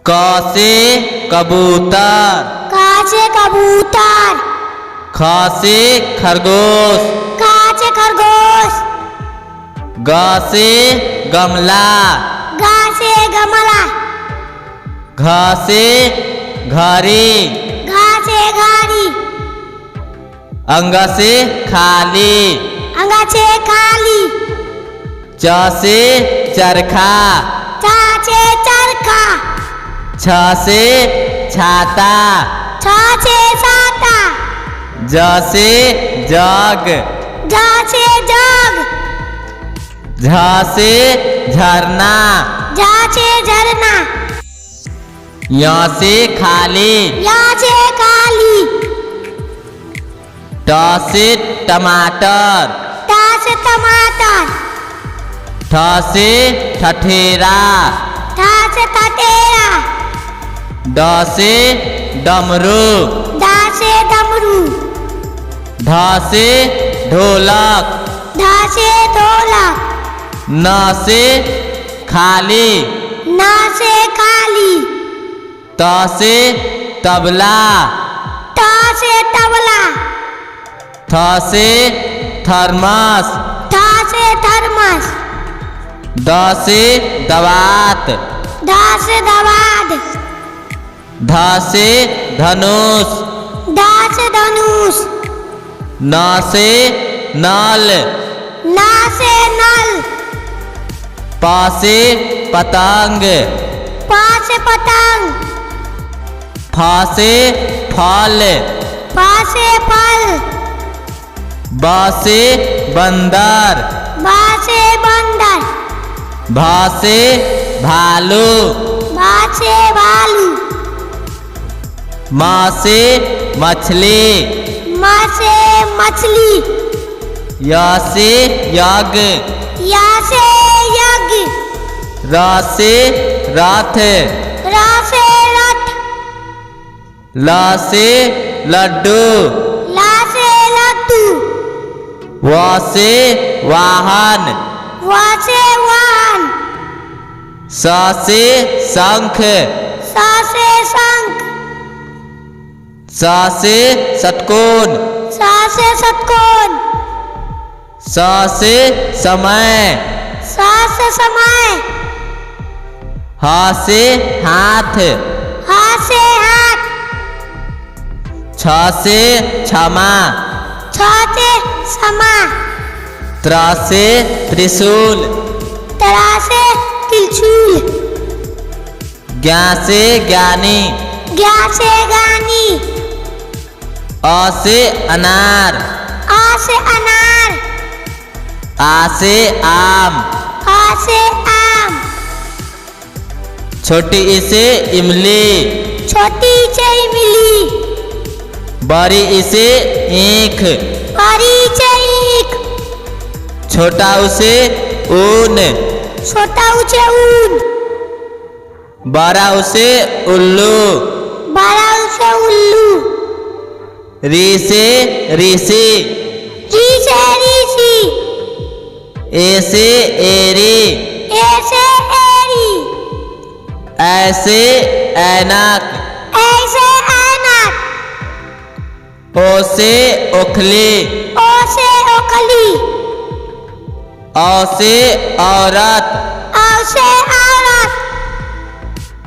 क से कबूतर, क से कबूतर। ख से खरगोश, ख से खरगोश। ग से गमला, ग से गमला। घ से घड़ी, घ से घड़ी। अंग से खाली, अंग से खाली। च से चरखा, च से चरखा। छ से छाता, छ से छाता। ज से जग, ज से जग। झ से झरना, झ से झरना। य से खाली, य से खाली। ट से टमाटर, ट से टमाटर। ठ से ठठेरा, ठ से ठठेरा। ड से डमरू, ड से डमरू। ढ से ढोलक, ढ से ढोलक। न से खाली, न से खाली। त से तबला, त से तबला। थ से थर्मस, थ से थर्मस। द से दवात, ध से दवात। ध से धनुष, ध से धनुष। न से नल, न से नल। प से पतंग, प से पतंग। फ से फल, फ से फल। ब से बंदर, ब से बंदर। भ से भालू, भ से भालू। म से मछली, म से मछली। य से यज्ञ, य से यज्ञ। र से रथ, र से रथ। ल से लड्डू, ल से लड्डू। व से वाहन, व से वाहन। स से शंख, स से शंख। स से षटकोण, स से षटकोण। स से समय, स से समय। ह से हाथ, ह से हाथ। छ से क्षमा, छ से क्षमा। त्र से त्रिशूल, त्र से त्रिशूल। ज्ञ से ज्ञानी, ज्ञ से ज्ञानी। अ से अनार, अ से अनार। आ से आम, आ से आम। छोटी ई से इमली, छोटी से इमली। बड़ी ई से ईख, बड़ी से ईख। छोटा ऊ से ऊन, छोटा ऊ से ऊन। बड़ा ऊ से उल्लू, बड़ा ऊ से उल्लू। री से ऋषि, री से ऋषि। ए से एरी, ए से एरी। ऐ से ऐनक, ऐसे ऐनक। ओ से ओखली, ओ से ओखली। औ से औरत, औ से औरत।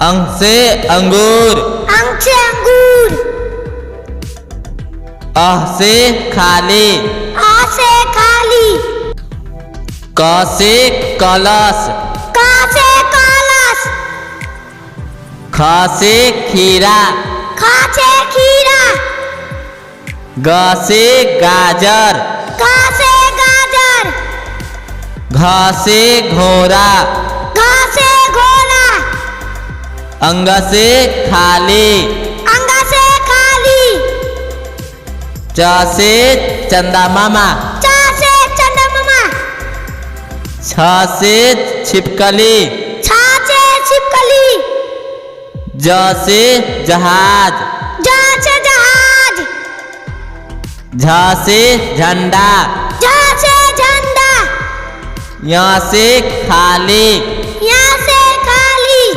अंग से अंगूर, अंग से अंगूर। अह से खाली, आ से खाली। क से कलश, क से कलश। ख से खीरा, ख से खीरा। ग से गाजर, ग से गाजर। घ से घोड़ा, घ से घोड़ा। अंग से खाली, अंग से खाली। च से चंदा मामा, च से चंद्रमा। छ से छिपकली, छ से छिपकली। ज से जहाज, ज से जहाज। झ से झंडा, झ से झंडा। यहाँ से खाली, यहाँ से खाली।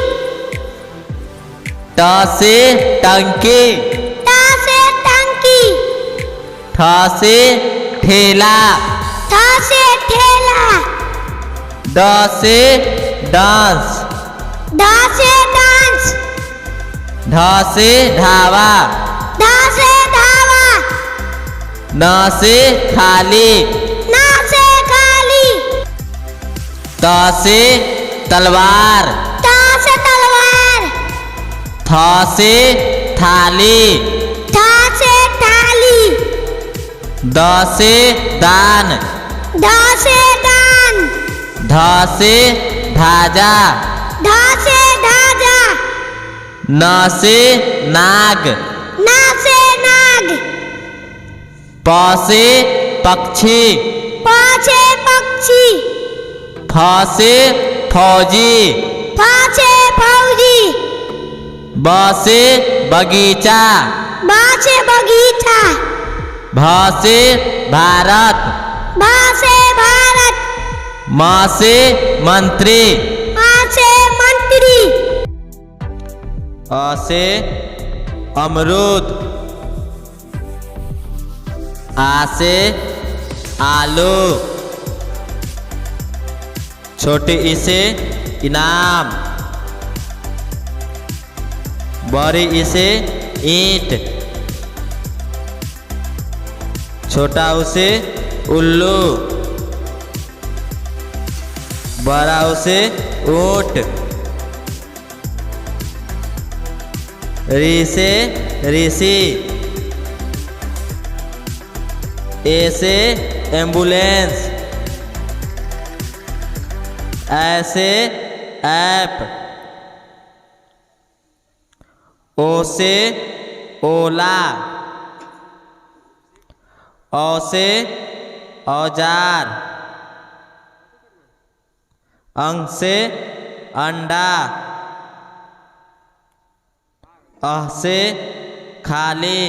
ट से टंकी, ट से टंकी, ठ से ठेला, ठ से ठेला, ड से डांस, ढ से डांस, ढ से ढाबा, ढ से ढाबा, न से खाली, न से खाली, त से तलवार, त से तलवार, थ से थाली, थ से थाली, द से दान, ध से दान, ध से धाजा, ध से ढाजा, न से नाग, न से नाग, प से पक्षी, प से पक्षी, फ से फौजी, फ से फौजी, ब से बगीचा, ब से बगीचा, भ से भारत, भ से भारत, म से मंत्री, म से मंत्री, अ से अमरूद, आ से आलू, छोटी ई से इनाम, बड़ी ई से ईंट, छोटा ऊ से उल्लू, बड़ा ऊ से ऊंट, री से ऋषि, ए से एम्बुलेंस, ऐसे ऐप, ओ से ओला, औ से औजार, अंग से अंडा, अह से खाली,